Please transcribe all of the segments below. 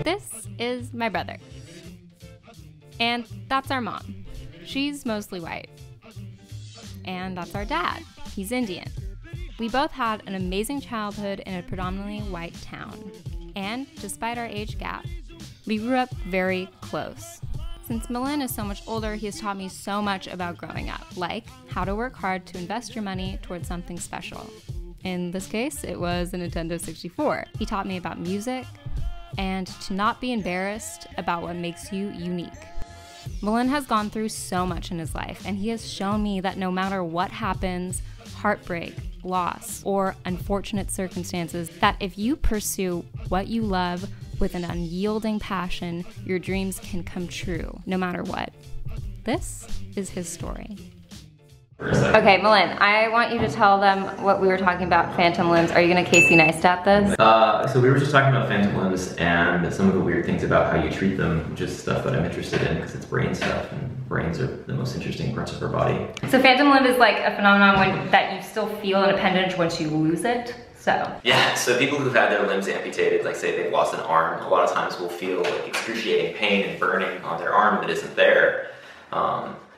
This is my brother. And that's our mom. She's mostly white. And that's our dad. He's Indian. We both had an amazing childhood in a predominantly white town. And despite our age gap, we grew up very close. Since Millen is so much older, he has taught me so much about growing up, like how to work hard to invest your money towards something special. In this case, it was a Nintendo 64. He taught me about music and to not be embarrassed about what makes you unique. Millen has gone through so much in his life, and he has shown me that no matter what happens, heartbreak, loss, or unfortunate circumstances, that if you pursue what you love with an unyielding passion, your dreams can come true, no matter what. This is his story. Okay, Millen, I want you to tell them what we were talking about, phantom limbs. Are you gonna Casey Neistat this? So we were just talking about phantom limbs and some of the weird things about how you treat them, just stuff that I'm interested in because it's brain stuff, and brains are the most interesting parts of our body. So phantom limb is like a phenomenon that you still feel an appendage once you lose it. So. Yeah, so people who've had their limbs amputated, like say they've lost an arm, a lot of times will feel like excruciating pain and burning on their arm that isn't there.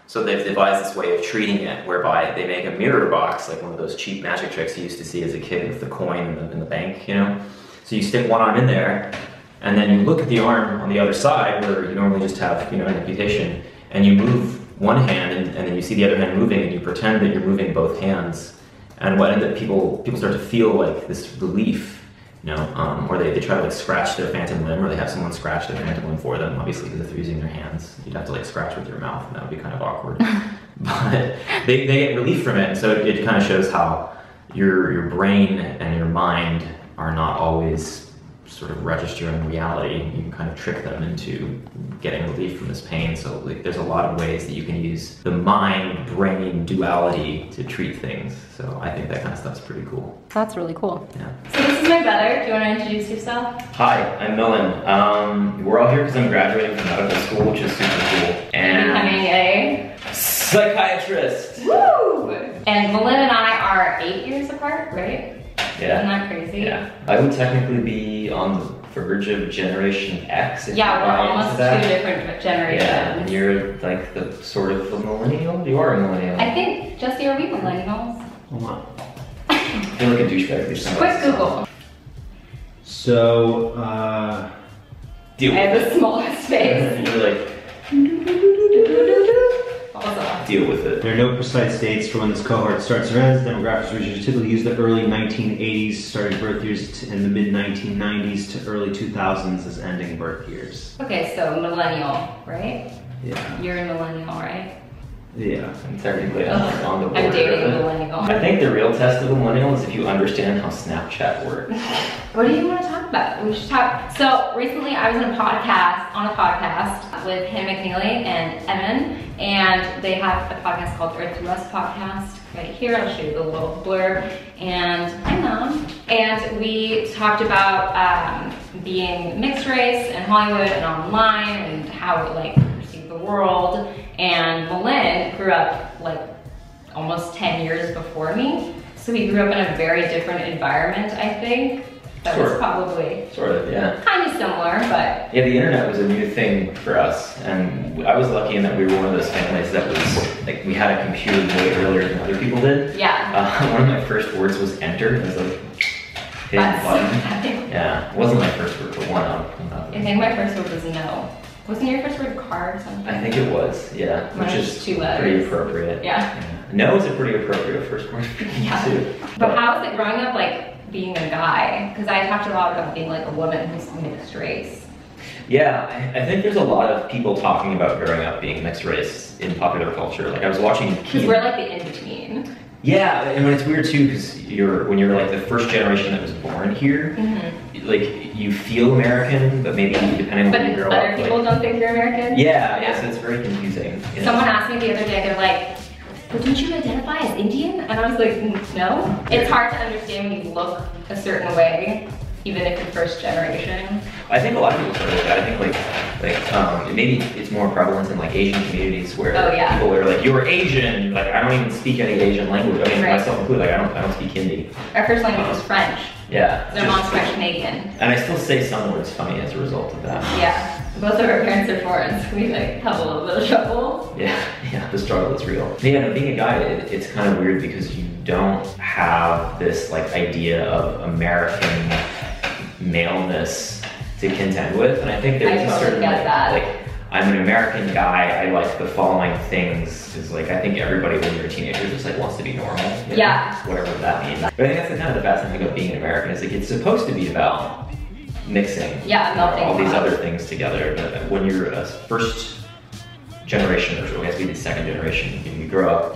So they've devised this way of treating it whereby they make a mirror box, like one of those cheap magic tricks you used to see as a kid with the coin in the bank, you know? So you stick one arm in there, and then you look at the arm on the other side where you normally just have, you know, an amputation, and you move one hand and then you see the other hand moving and you pretend that you're moving both hands. And what ends up people start to feel like this relief, you know, or they try to like scratch their phantom limb, or they have someone scratch their phantom limb for them, obviously because if they're using their hands, you'd have to like scratch with your mouth and that would be kind of awkward. But they get relief from it, and so it kind of shows how your brain and your mind are not always sort of registering reality. You can kind of trick them into getting relief from this pain. So like, there's a lot of ways that you can use the mind-brain duality to treat things. So I think that kind of stuff's pretty cool. That's really cool. Yeah. So this is my brother. Do you want to introduce yourself? Hi, I'm Millen. We're all here because I'm graduating from medical school, which is super cool. And becoming a psychiatrist. Woo! And Millen and I are 8 years apart, right? Yeah. Isn't that crazy? Yeah. I would technically be on the verge of Generation X. Yeah, we're almost two different generations. Yeah, and you're like the sort of a millennial? You are a millennial. I think, Jesse, are we millennials? Hold on. I feel like a douchebag. Quick Google. So, deal with I have it. the smallest face. You're like, deal with it. there are no precise dates for when this cohort starts or ends. Demographics research typically use the early 1980s, starting birth years in the mid-1990s to early 2000s as ending birth years. Okay, so millennial, right? Yeah. You're a millennial, right? Yeah. I'm technically on the board. I'm dating a millennial. I think the real test of a millennial is if you understand how Snapchat works. What do you want to talk about? We should talk. So recently I was on a podcast with Hannah McNeely and Evan, and they have a podcast called Earth to Us podcast right here. I'll show you the little blurb. And I'm Mom. And we talked about being mixed race in Hollywood and online and how it like perceived the world. And Millen grew up like almost 10 years before me. So he grew up in a very different environment, I think. That was probably sort of, yeah. Kind of similar, but yeah, the internet was a new thing for us, and I was lucky in that we were one of those families that was like we had a computer way earlier than other people did. Yeah. One of my first words was enter. It was like hitting the button. Yeah, it wasn't my first word, but one up. I think my first word was no. Wasn't your first word car or something? I think it was, yeah. Mine Which was is 2 letters. pretty appropriate. Yeah. No is a pretty appropriate first word for me Yeah. too. But how was it growing up like being a guy? Because I talked a lot about being like a woman who's mixed race. Yeah, I think there's a lot of people talking about growing up being mixed race in popular culture. Like I was watching. Because we're like the in-between. Yeah, and it's weird too because when you're like the first generation that was born here, like you feel American, but maybe depending on where you grow up. But other people don't think you're American? Yeah, so it's very confusing. You know? Someone asked me the other day, they're like, but don't you identify as Indian? And I was like, no. It's hard to understand when you look a certain way even if you're first generation? I think a lot of people sort of like that. I think maybe it's more prevalent in like Asian communities where people are like, you're Asian. Like I don't even speak any Asian language. I mean, myself included. Like I don't speak Hindi. Our first language is French. Yeah. Their mom's French Canadian. And I still say some words funny as a result of that. Yeah. Both of our parents are foreign, so we like have a little bit of trouble. Yeah, the struggle is real. But yeah, no, being a guy, it's kind of weird because you don't have this like idea of American maleness to contend with, and I think there's a certain like I'm an American guy, I like the following things, is like I think everybody when you're a teenager just like wants to be normal. Whatever that means. But I think that's kind of the best thing about being an American is like it's supposed to be about mixing all these other things together. But when you're a first generation, or I guess maybe second generation, you grow up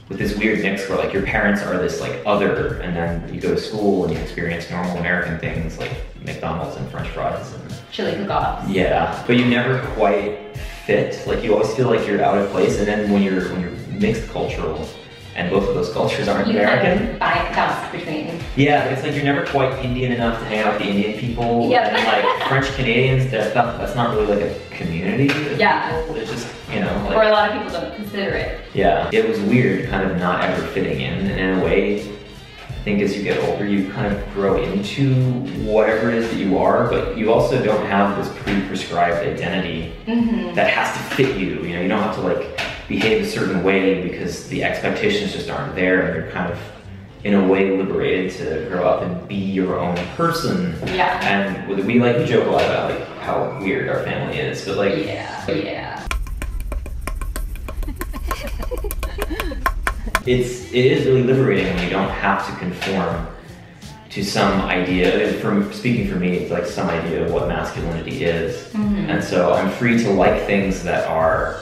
with this weird mix where like your parents are this like other, and then you go to school and you experience normal American things like McDonald's and French fries and chili cook-offs. Yeah, but you never quite fit. Like you always feel like you're out of place, and then when you're mixed cultural, and both of those cultures aren't American. Bounce between. Yeah, it's like you're never quite Indian enough to hang out with the Indian people. Yeah. And like French Canadians, that's not really like a community. It's just, you know. Like, or a lot of people don't consider it. Yeah, it was weird kind of not ever fitting in. And in a way, I think as you get older, you kind of grow into whatever it is that you are, but you also don't have this pre-prescribed identity that has to fit you. You know, you don't have to like behave a certain way because the expectations just aren't there, and you're kind of in a way liberated to grow up and be your own person. Yeah. And we joke a lot about like how weird our family is, but like it is really liberating when you don't have to conform to some idea. Speaking for me, it's like some idea of what masculinity is. And so I'm free to like things that are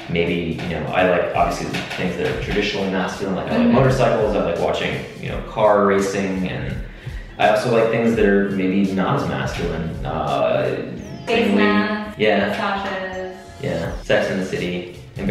maybe, you know, I like obviously things that are traditionally masculine, like I like motorcycles, I like watching, you know, car racing, and I also like things that are maybe not as masculine. Face masks, massages. Yeah, Sex in the City. I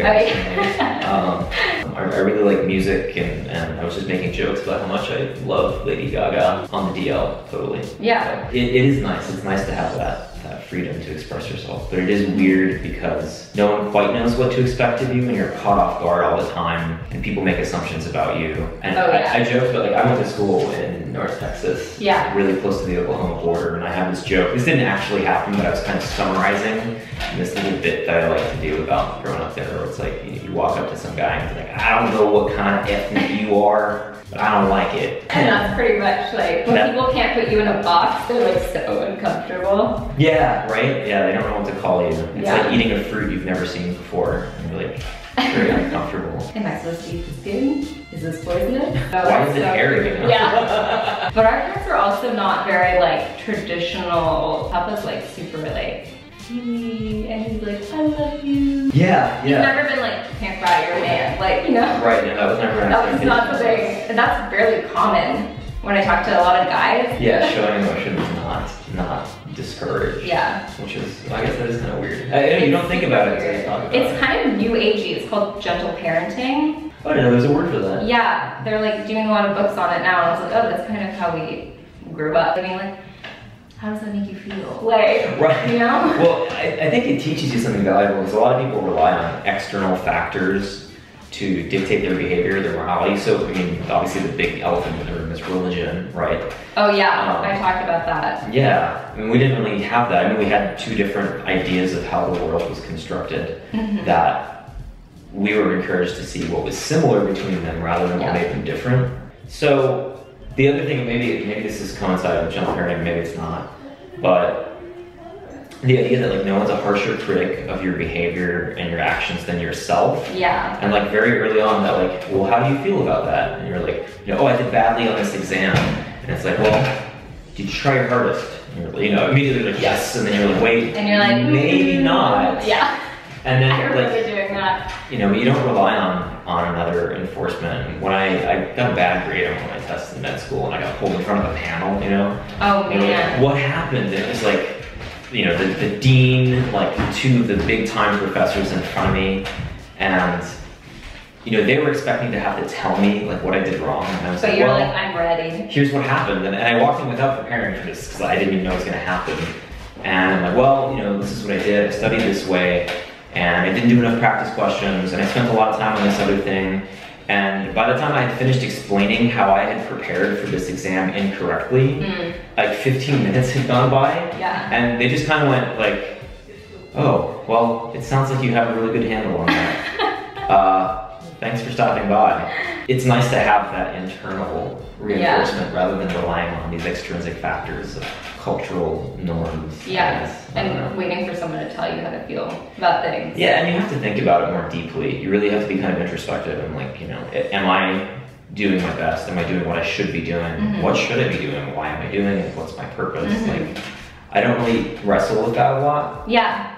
really like music, and I was just making jokes about how much I love Lady Gaga on the DL, totally. Yeah. So it is nice, it's nice to have that freedom to express yourself, but it is weird because no one quite knows what to expect of you, and you're caught off guard all the time, and people make assumptions about you. And I joke about, like, I went to school in North Texas, really close to the Oklahoma border, and I have this joke. This didn't actually happen, but I was kind of summarizing this little bit that I like to do about growing up there, where it's like you walk up to some guy and it's like, I don't know what kind of ethnic you are, but I don't like it. And that's pretty much like, when people can't put you in a box, they're like so uncomfortable. Yeah, right? Yeah, they don't know what to call you. It's like eating a fruit you've never seen before, and you're like, very uncomfortable. Am I supposed to eat this skin? Is this poisonous? Why is it hairy? You know? Yeah. But our parents are also not very like traditional. Papa's like super like, and he's like, I love you. Yeah. He's never been like, can't cry, you're a man. Like, you know. Right, no, that was never that was not the thing. And that's fairly common when I talk to a lot of guys. Yeah, showing emotion is not discouraged. Yeah. Which is, I guess that is kind of weird. You don't think about it until you talk about it. It's kind of new agey. It's called gentle parenting. Oh, I didn't know there's a word for that. Yeah, they're like doing a lot of books on it now, and I was like, oh, that's kind of how we grew up. I mean, like, how does that make you feel? Like, right. You know? Well, I think it teaches you something valuable, because a lot of people rely on external factors to dictate their behavior, their morality. So, I mean, obviously the big elephant in the room is religion, right? Oh yeah, I talked about that. Yeah, I mean, we didn't really have that. I mean, we had two different ideas of how the world was constructed, that we were encouraged to see what was similar between them rather than what made them different. So, the other thing, maybe this is coinciding with gentle parenting, maybe it's not, but the idea that like no one's a harsher critic of your behavior and your actions than yourself. Yeah. And like very early on that like, well, how do you feel about that? And you're like, you know, oh, I did badly on this exam. And it's like, well, did you try your hardest? And you're, you know, immediately like, yes. And then you're like, wait, and you're like, maybe not. Yeah. And then I'm like, really doing that. You know, you don't rely on another enforcement. When I got a bad grade on my test in med school, and I got pulled in front of a panel, you know. Oh man. Like, what happened? And it was like, you know, the dean, like two of the big time professors in front of me, and you know, they were expecting to have to tell me like what I did wrong, and I was But like, you're well, like, I'm ready. here's what happened, and I walked in without preparing for this because I didn't even know it was going to happen. And I'm like, well, you know, this is what I did. I studied this way, and I didn't do enough practice questions, and I spent a lot of time on this other thing. And by the time I had finished explaining how I had prepared for this exam incorrectly, like 15 minutes had gone by, and they just kind of went like, oh, well, it sounds like you have a really good handle on that. Thanks for stopping by. It's nice to have that internal reinforcement rather than relying on these extrinsic factors of cultural norms. Yeah, and waiting for someone to tell you how to feel about things. Yeah, and you have to think about it more deeply. You really have to be kind of introspective and like, you know, am I doing my best? Am I doing what I should be doing? What should I be doing? Why am I doing it? What's my purpose? Like, I don't really wrestle with that a lot. Yeah.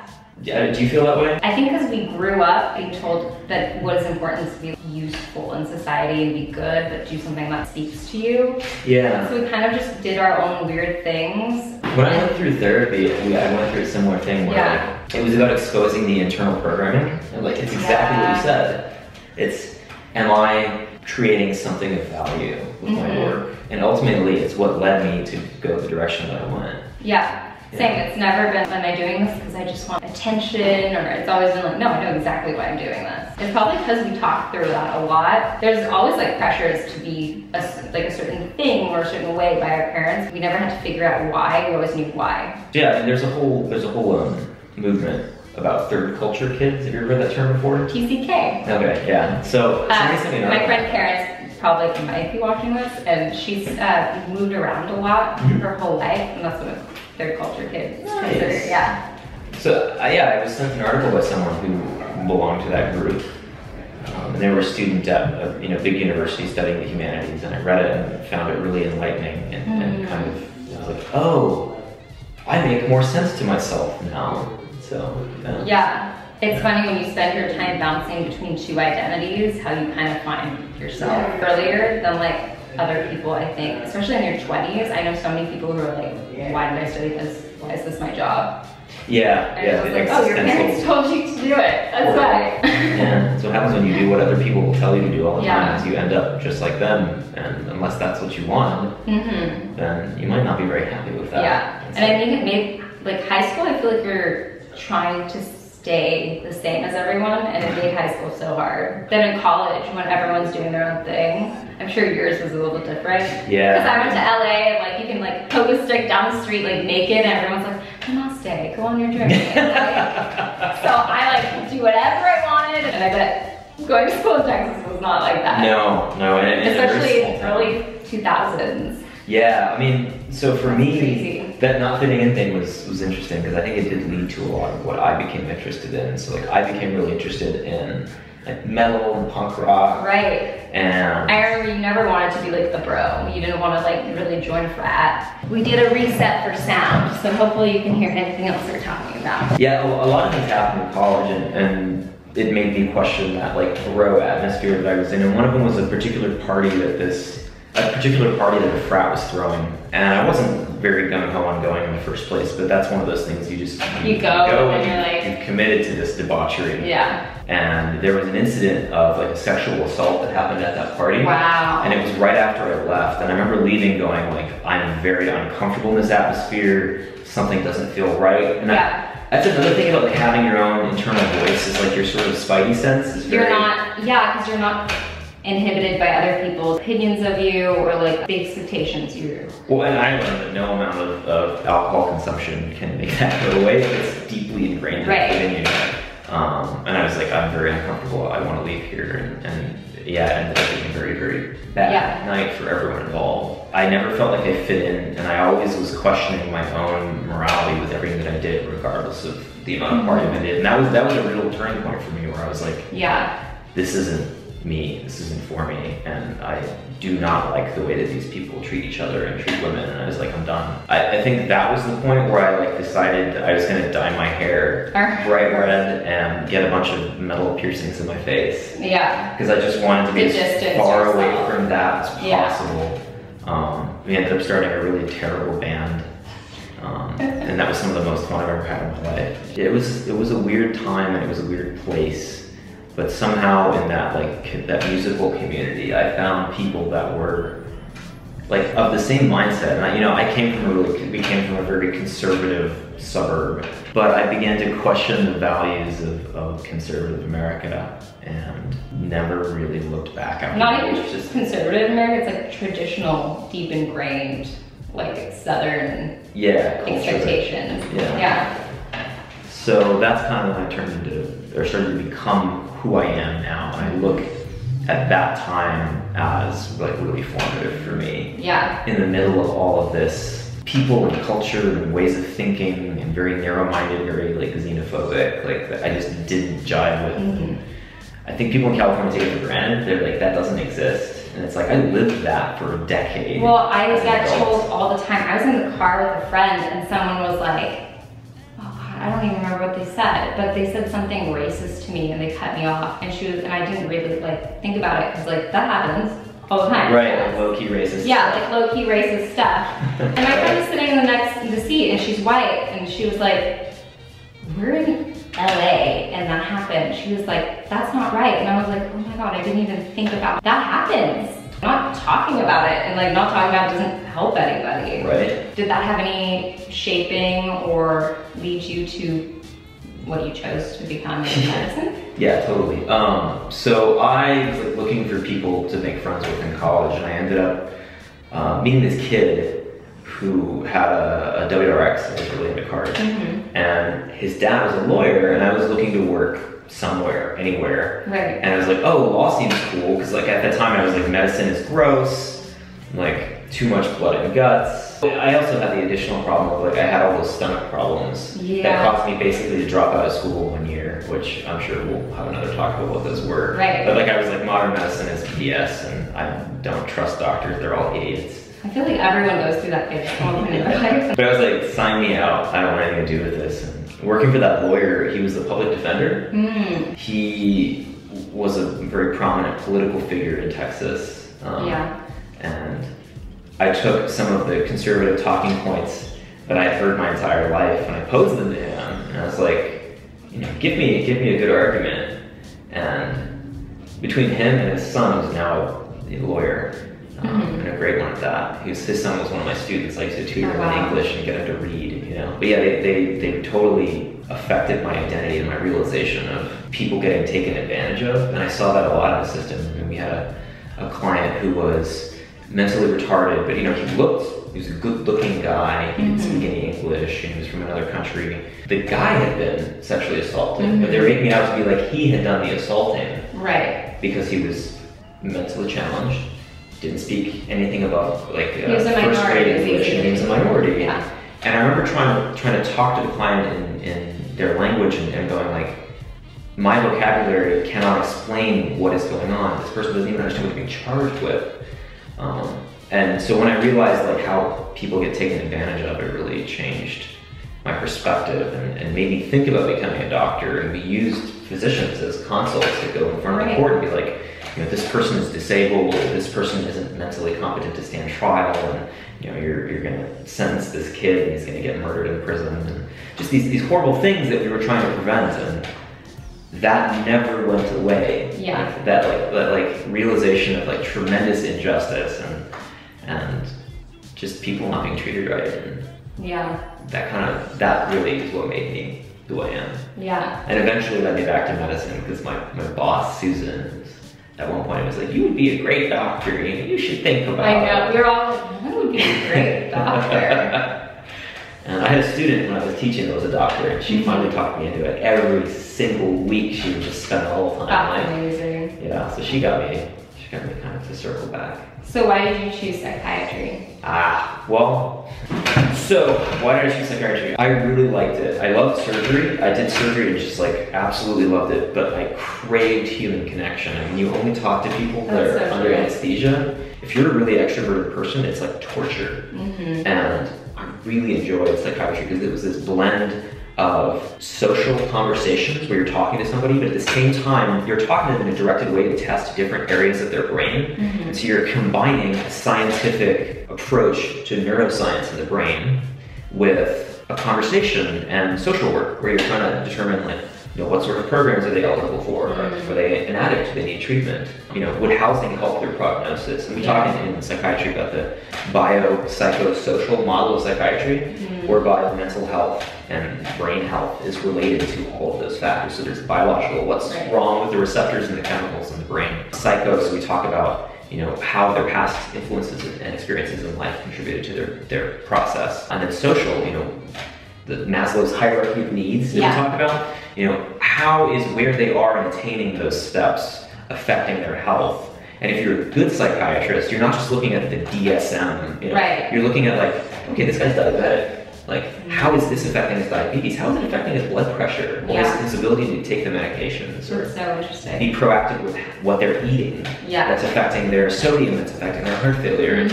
Do you feel that way? I think because we grew up being told that what is important is to be useful in society and be good, but do something that speaks to you. Yeah. So we kind of just did our own weird things. When I went through therapy, I went through a similar thing where like, it was about exposing the internal programming. And like, it's exactly what you said. It's, am I creating something of value with my work? And ultimately, it's what led me to go the direction that I went. Yeah. Same, it's never been, am I doing this because I just want attention, or it's always been like, no, I know exactly why I'm doing this. It's probably because we talk through that a lot. There's always like pressures to be a certain thing or a certain way by our parents. We never had to figure out why, we always knew why. Yeah, and there's a whole movement about third culture kids. Have you ever heard that term before? TCK. Okay, yeah. So, my friend Karen's probably might be watching this, and she's moved around a lot her whole life, and that's what third culture kids consider. Yeah. So I was sent an article by someone who belonged to that group, and they were a student at a big university studying the humanities, and I read it and found it really enlightening, and kind of was like, oh, I make more sense to myself now. So yeah, it's funny when you spend your time bouncing between two identities, how you kind of find yourself earlier than like other people, I think, especially in your 20s. I know so many people who are like, why did I study this? Why is this my job? Yeah, and it's like, oh, your parents told you to do it. That's why. Yeah, that's what happens when you do what other people will tell you to do all the time, is you end up just like them. And unless that's what you want, then you might not be very happy with that. Yeah, and I think it made, like high school, I feel like you're trying to stay the same as everyone, and it made high school so hard. Then in college, when everyone's doing their own thing, I'm sure yours was a little different. Yeah. Because I went to LA, and like you can like poke a stick down the street like naked, and everyone's like, namaste, go on your journey. So I like do whatever I wanted, and I bet going to school in Texas was not like that. No, and especially in early 2000s. Yeah, I mean, so for me, that not fitting in thing was interesting because I think it did lead to a lot of what I became interested in. So like I became really interested in like metal and punk rock. Right. And I remember you never wanted to be like the bro. You didn't want to like really join frat. We did a reset for sound, so hopefully you can hear anything else we're talking about. Yeah, a lot of things happened in college, and it made me question that like bro atmosphere that I was in. And one of them was a particular party that a frat was throwing, and I wasn't very gung-ho on going in the first place, but that's one of those things you go and you're like, you've committed to this debauchery. Yeah. And there was an incident of like a sexual assault that happened at that party. Wow. And it was right after I left, and I remember leaving going like, I'm very uncomfortable in this atmosphere, something doesn't feel right. And that's another thing about like having your own internal voice, is like your sort of spidey sense is very... because you're not inhibited by other people's opinions of you or like the expectations you. Well, and I learned that no amount of alcohol consumption can make that go away. It's deeply ingrained within you. And I was like, I'm very uncomfortable. I want to leave here. And yeah, it ended up being a very, very bad night for everyone involved. I never felt like I fit in, and I always was questioning my own morality with everything that I did, regardless of the amount of partying I did. And that was a real turning point for me, where I was like, this isn't me, this isn't for me, and I do not like the way that these people treat each other and treat women, and I was like, I'm done. I think that was the point where I like decided I was gonna dye my hair bright red and get a bunch of metal piercings in my face. Yeah. Because I just wanted to be as far away from that as possible. We ended up starting a really terrible band. And that was some of the most fun I've ever had in my life. It was a weird time, and it was a weird place. But somehow in that that musical community, I found people that were like of the same mindset. And I we came from a very conservative suburb, but I began to question the values of conservative America and never really looked back after. Not even just conservative America, it's like traditional, deep ingrained, like Southern expectations. Yeah. So that's kind of when I turned into, or started to become who I am now. And I look at that time as like really formative for me. Yeah. In the middle of all of this, people and culture and ways of thinking, and very narrow-minded, very like xenophobic, like I just didn't jive with. I think people in California take it for granted. They're like, that doesn't exist. And it's like, I lived that for a decade. Well, I get told all the time. I was in the car with a friend and someone was like, I don't even remember what they said, but they said something racist to me and they cut me off, and I didn't really like think about it, because like that happens all the time. Right, like low-key racist stuff. Like low-key racist stuff. And my friend was sitting in the seat, and she's white, and she was like, we're in LA and that happened. She was like, that's not right. And I was like, oh my God, I didn't even think about that happens. Not talking about it, and like not talking about it doesn't help anybody. Right. Did that have any shaping or lead you to what you chose to become in medicine? Yeah, totally. So I was like looking for people to make friends with in college, and I ended up meeting this kid who had a WRX that was really into cars. And his dad was a lawyer, and I was looking to work somewhere, anywhere. Right. And I was like, oh, law seems cool, because like at the time I was like, medicine is gross, like too much blood and guts. I also had the additional problem of like, I had all those stomach problems that caused me basically to drop out of school 1 year, which I'm sure we'll have another talk about what those were. Right. But like, I was like, modern medicine is BS, and I don't trust doctors, they're all idiots. I feel like everyone goes through that phase at one point in their life. But I was like, sign me out, I don't want anything to do with this. And working for that lawyer, he was a public defender. He was a very prominent political figure in Texas. And I took some of the conservative talking points that I had heard my entire life, and I posed them to him. And I was like, give me a good argument. And between him and his son, who's now a lawyer, and a great one at that. His son was one of my students. I used to tutor him in English and get him to read, But yeah, they totally affected my identity and my realization of people getting taken advantage of. And I saw that a lot in the system. I mean, we had a client who was mentally retarded, but he was a good-looking guy. He didn't speak any English, and he was from another country. The guy had been sexually assaulted, but they were making it out to be like he had done the assaulting. Right. Because he was mentally challenged. Didn't speak anything about like first grade English, and he was a minority. Yeah. And I remember trying to talk to the client in their language and going like, my vocabulary cannot explain what is going on. This person doesn't even understand what they're being charged with. And so when I realized like how people get taken advantage of, it really changed my perspective and made me think about becoming a doctor. And we used physicians as consuls to go in front of the court and be like, this person is disabled, this person isn't mentally competent to stand trial, and you're gonna sentence this kid and he's gonna get murdered in prison, and just these horrible things that we were trying to prevent, and that never went away. Yeah. That realization of like tremendous injustice and just people not being treated right, and that really is what made me who I am. Yeah. And eventually led me back to medicine, because my boss, Susan, at one point was like, you would be a great doctor, you should think about it. I know, we're all like, I would be a great doctor. And I had a student when I was teaching that was a doctor, and she finally talked me into it. Every single week she would just spend the whole time. That's amazing. Yeah, so she got me kind of to circle back. So why did you choose psychiatry? So why did I choose psychiatry? I really liked it. I loved surgery. I did surgery and just like absolutely loved it, but I craved human connection. I mean, you only talk to people that are under anesthesia. If you're a really extroverted person, it's like torture. And I really enjoyed psychiatry because it was this blend of social conversations where you're talking to somebody, but at the same time, you're talking to them in a directed way to test different areas of their brain. And so you're combining a scientific approach to neuroscience in the brain with a conversation and social work where you're trying to determine like what sort of programs are they eligible for? Are they an addict? Do they need treatment? Would housing help their prognosis? And we talk in psychiatry about the biopsychosocial model of psychiatry, whereby mental health and brain health is related to all of those factors. So there's biological, what's wrong with the receptors and the chemicals in the brain. Psychos, we talk about how their past influences and experiences in life contributed to their process. And then social, the Maslow's hierarchy of needs that we talk about, how is where they are in attaining those steps affecting their health? And if you're a good psychiatrist, you're not just looking at the DSM, you're looking at okay, this guy's diabetic. How is this affecting his diabetes? How is it affecting his blood pressure? Or his ability to take the medications? Or so interesting. Be proactive with what they're eating. That's affecting their sodium, that's affecting their heart failure.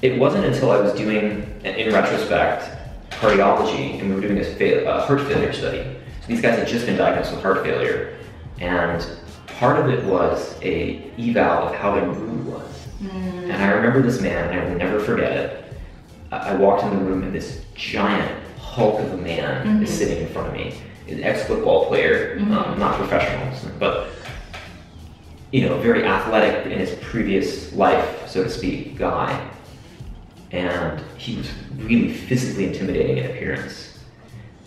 It wasn't until I was doing, in retrospect, cardiology, and we were doing a heart failure study. So these guys had just been diagnosed with heart failure, and part of it was a eval of how their mood was. And I remember this man, and I will never forget it. I walked in the room, and this giant hulk of a man is sitting in front of me. An ex-football player, not professional, but very athletic in his previous life, so to speak, guy. And he was really physically intimidating in appearance,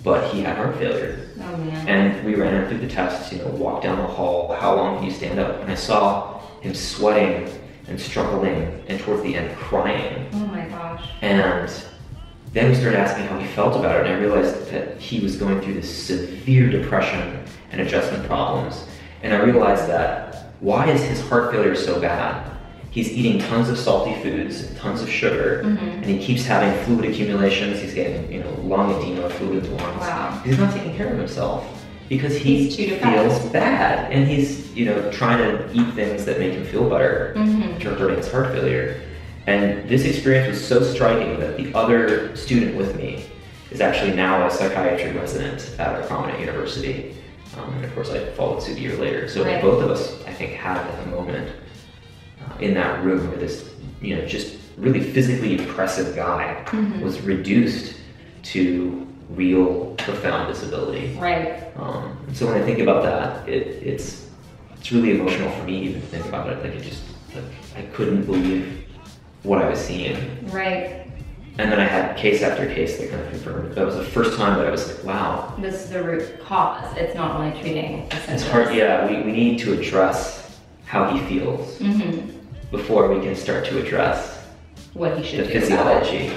but he had heart failure. Oh man. And we ran him through the tests, walked down the hall, how long can you stand up? And I saw him sweating and struggling, and towards the end crying. Oh my gosh. And then we started asking how he felt about it, and I realized that he was going through this severe depression and adjustment problems. And I realized that why is his heart failure so bad? He's eating tons of salty foods, tons of sugar, and he keeps having fluid accumulations. He's getting, lung edema, fluid in the lungs. Wow. He's not taking care of himself because he feels bad, and he's, trying to eat things that make him feel better, which are hurting his heart failure. And this experience was so striking that the other student with me is actually now a psychiatry resident at a prominent university. And of course, I followed suit a year later. So both of us, I think, had a moment in that room where this, just really physically impressive guy was reduced to real, profound disability. So when I think about that, it's really emotional for me even to think about it. I couldn't believe what I was seeing. And then I had case after case that kind of confirmed. That was the first time that I was like, wow. This is the root cause. It's not only treating the symptoms. It's hard, we need to address how he feels before we can start to address what he should the do. physiology.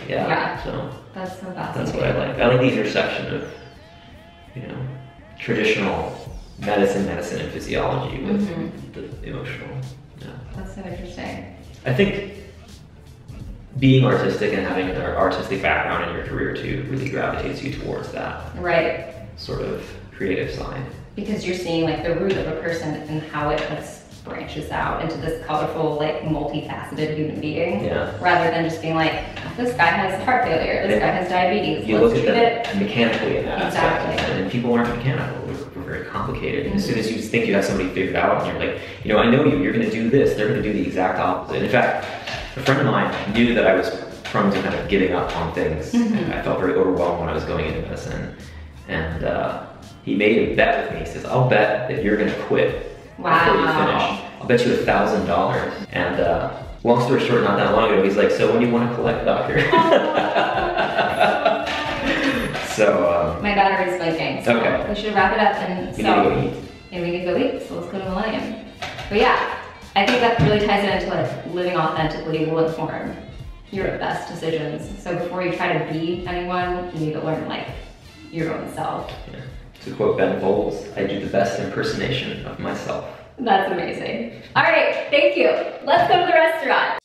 So that's so fascinating. That's what I like. I like the intersection of, traditional medicine, and physiology with the emotional. That's so interesting. I think being artistic and having an artistic background in your career too really gravitates you towards that sort of creative side. Because you're seeing the root of a person and how it just branches out into this colorful, multifaceted human being. Rather than just being this guy has heart failure, this guy has diabetes. You let's look treat at it them mechanically in that aspect, and people aren't mechanical. We're very complicated. And as soon as you think you have somebody figured out, and you're like, I know you're going to do this, they're going to do the exact opposite. In fact, a friend of mine knew that I was prone to kind of giving up on things. And I felt very overwhelmed when I was going into medicine. And he made a bet with me. He says, I'll bet that you're going to quit before you finish. I'll bet you $1,000. And long story short, not that long ago, he's like, so when do you want to collect, doctor? So, my battery's blinking. So we should wrap it up and we need to go eat. Yeah, we need to go eat, so let's go to Millennium. But yeah, I think that really ties it into living authentically will inform your best decisions. So before you try to be anyone, you need to learn your own self. To quote Ben Folds, I do the best impersonation of myself. That's amazing. All right, thank you. Let's go to the restaurant.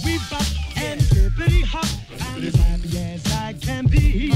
We bop and hippity hop, I'm as happy as I can be.